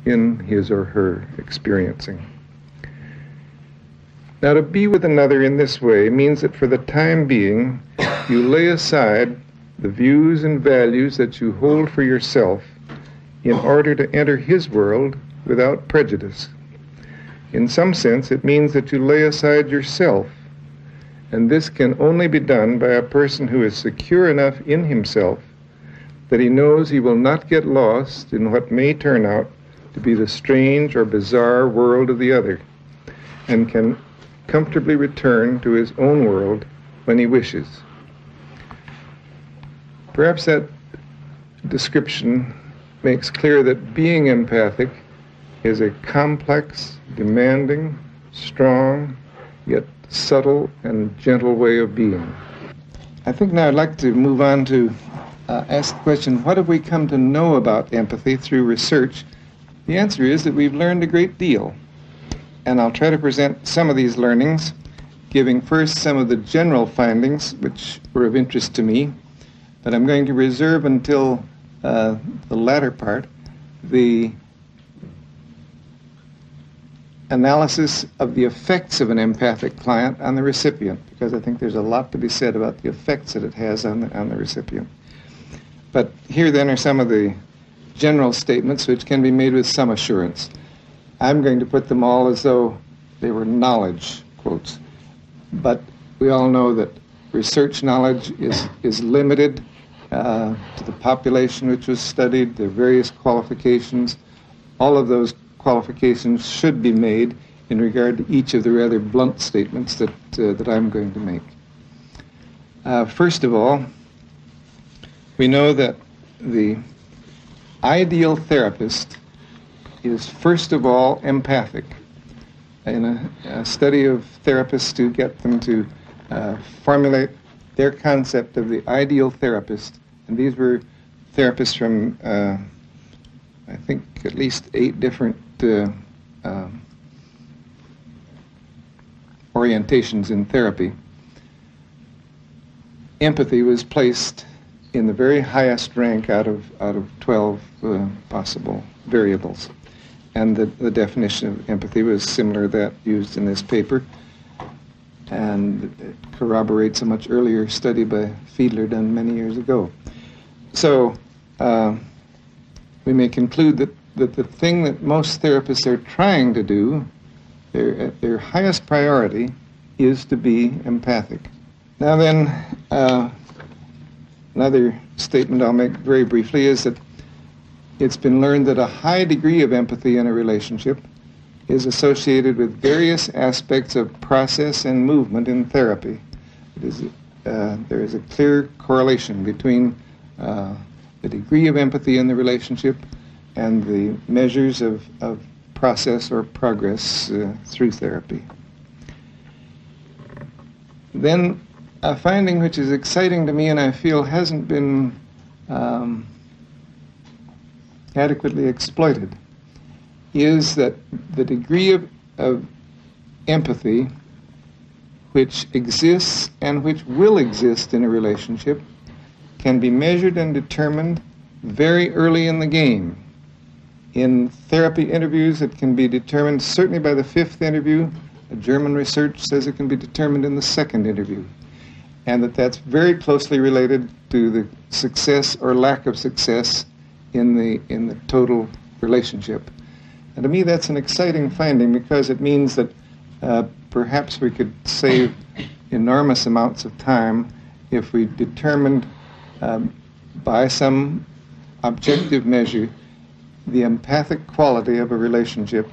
in his or her experiencing. Now, to be with another in this way means that for the time being, you lay aside the views and values that you hold for yourself in order to enter his world without prejudice. In some sense, it means that you lay aside yourself, and this can only be done by a person who is secure enough in himself that he knows he will not get lost in what may turn out to be the strange or bizarre world of the other, and can comfortably return to his own world when he wishes. Perhaps that description makes clear that being empathic is a complex, demanding, strong, yet subtle and gentle way of being. I think now I'd like to move on to ask the question, what have we come to know about empathy through research? The answer is that we've learned a great deal. And I'll try to present some of these learnings, giving first some of the general findings which were of interest to me, but I'm going to reserve until the latter part the analysis of the effects of an empathic client on the recipient, because I think there's a lot to be said about the effects that it has on the recipient. But here then are some of the general statements which can be made with some assurance. I'm going to put them all as though they were knowledge quotes. But we all know that research knowledge is limited to the population which was studied, their various qualifications. All of those qualifications should be made in regard to each of the rather blunt statements that I'm going to make. First of all, we know that the ideal therapist is first of all empathic. In a study of therapists to get them to formulate their concept of the ideal therapist, and these were therapists from I think at least 8 different orientations in therapy. Empathy was placed in the very highest rank out of 12 possible variables. And the definition of empathy was similar to that used in this paper. And it corroborates a much earlier study by Fiedler done many years ago. So we may conclude that the thing that most therapists are trying to do, their highest priority, is to be empathic. Now then, another statement I'll make very briefly is that it's been learned that a high degree of empathy in a relationship is associated with various aspects of process and movement in therapy. There is a clear correlation between the degree of empathy in the relationship and the measures of process or progress through therapy. Then a finding which is exciting to me and I feel hasn't been adequately exploited is that the degree of empathy which exists and which will exist in a relationship can be measured and determined very early in the game. In therapy interviews, it can be determined certainly by the 5th interview. German research says it can be determined in the 2nd interview, and that's very closely related to the success or lack of success in the total relationship. And to me, that's an exciting finding because it means that perhaps we could save enormous amounts of time if we determined by some objective measure the empathic quality of a relationship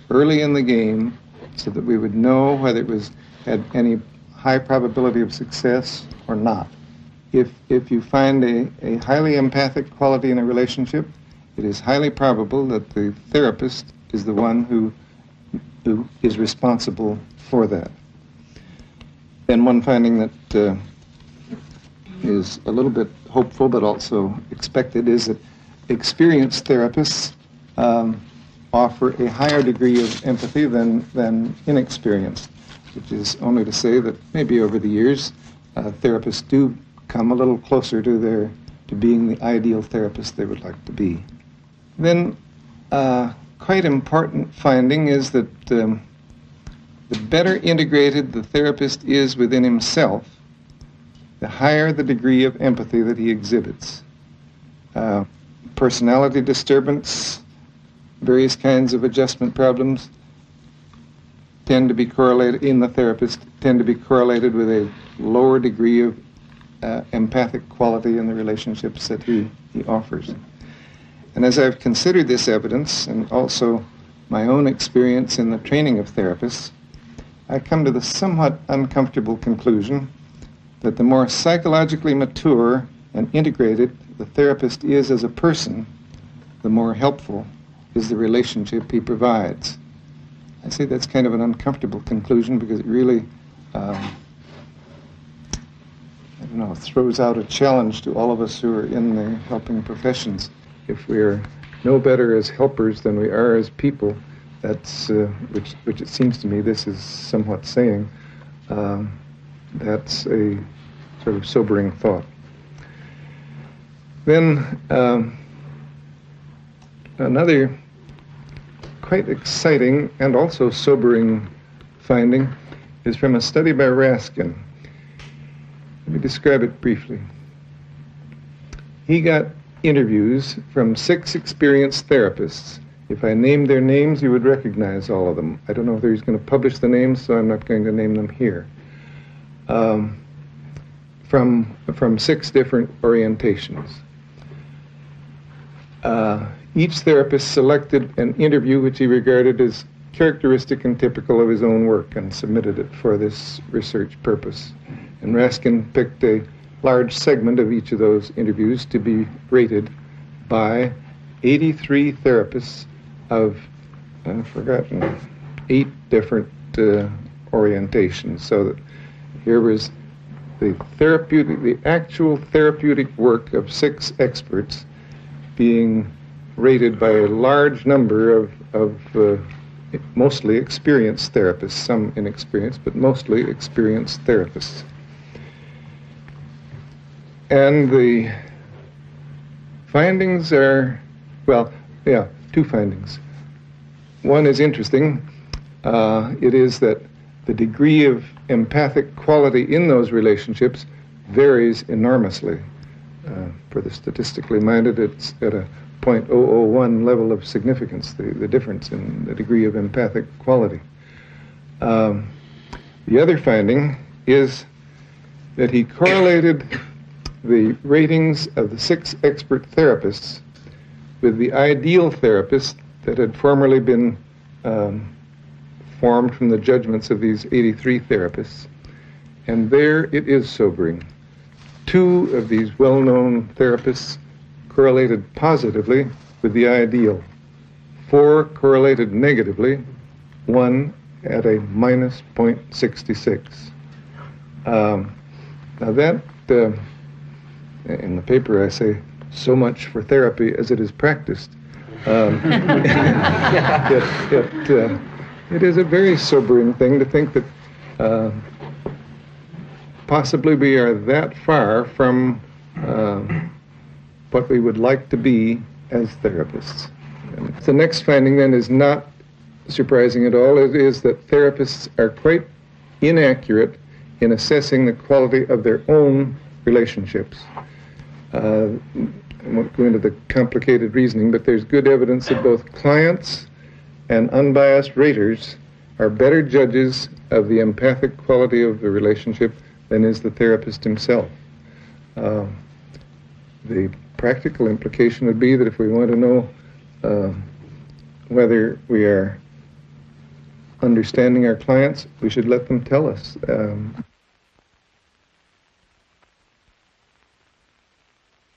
early in the game, so that we would know whether it had any high probability of success or not. If you find a highly empathic quality in a relationship, it is highly probable that the therapist is the one who is responsible for that. And one finding that is a little bit hopeful but also expected is that experienced therapists offer a higher degree of empathy than inexperienced, which is only to say that maybe over the years therapists do come a little closer to being the ideal therapist they would like to be. Then quite important finding is that the better integrated the therapist is within himself, the higher the degree of empathy that he exhibits. Personality disturbance, various kinds of adjustment problems tend to be correlated in the therapist, tend to be correlated with a lower degree of empathic quality in the relationships that he offers. And as I've considered this evidence, and also my own experience in the training of therapists, I come to the somewhat uncomfortable conclusion that the more psychologically mature and integrated the therapist is as a person, the more helpful is the relationship he provides. I say that's kind of an uncomfortable conclusion because it really, throws out a challenge to all of us who are in the helping professions. If we're no better as helpers than we are as people, that's which it seems to me this is somewhat saying. That's a sort of sobering thought. Then another quite exciting and also sobering finding is from a study by Raskin. Let me describe it briefly. He got interviews from 6 experienced therapists. If I named their names, you would recognize all of them. I don't know if he's going to publish the names, so I'm not going to name them here. From 6 different orientations. Each therapist selected an interview which he regarded as characteristic and typical of his own work and submitted it for this research purpose. And Raskin picked a large segment of each of those interviews to be rated by 83 therapists of, I've forgotten, 8 different orientations. So that here was the actual therapeutic work of 6 experts being rated by a large number of mostly experienced therapists, some inexperienced, but mostly experienced therapists. And the findings are, 2 findings. One is interesting. It is that the degree of empathic quality in those relationships varies enormously. For the statistically minded, it's at a 0.001 level of significance, the difference in the degree of empathic quality. The other finding is that he correlated the ratings of the 6 expert therapists with the ideal therapist that had formerly been formed from the judgments of these 83 therapists. And there it is sobering. 2 of these well-known therapists correlated positively with the ideal. 4 correlated negatively, 1 at a minus 0.66. Now that, in the paper I say, so much for therapy as it is practiced. It is a very sobering thing to think that possibly we are that far from what we would like to be as therapists. And the next finding then is not surprising at all. It is that therapists are quite inaccurate in assessing the quality of their own relationships. I won't go into the complicated reasoning, but there's good evidence that both clients and unbiased raters are better judges of the empathic quality of the relationship than is the therapist himself. The practical implication would be that if we want to know whether we are understanding our clients, we should let them tell us.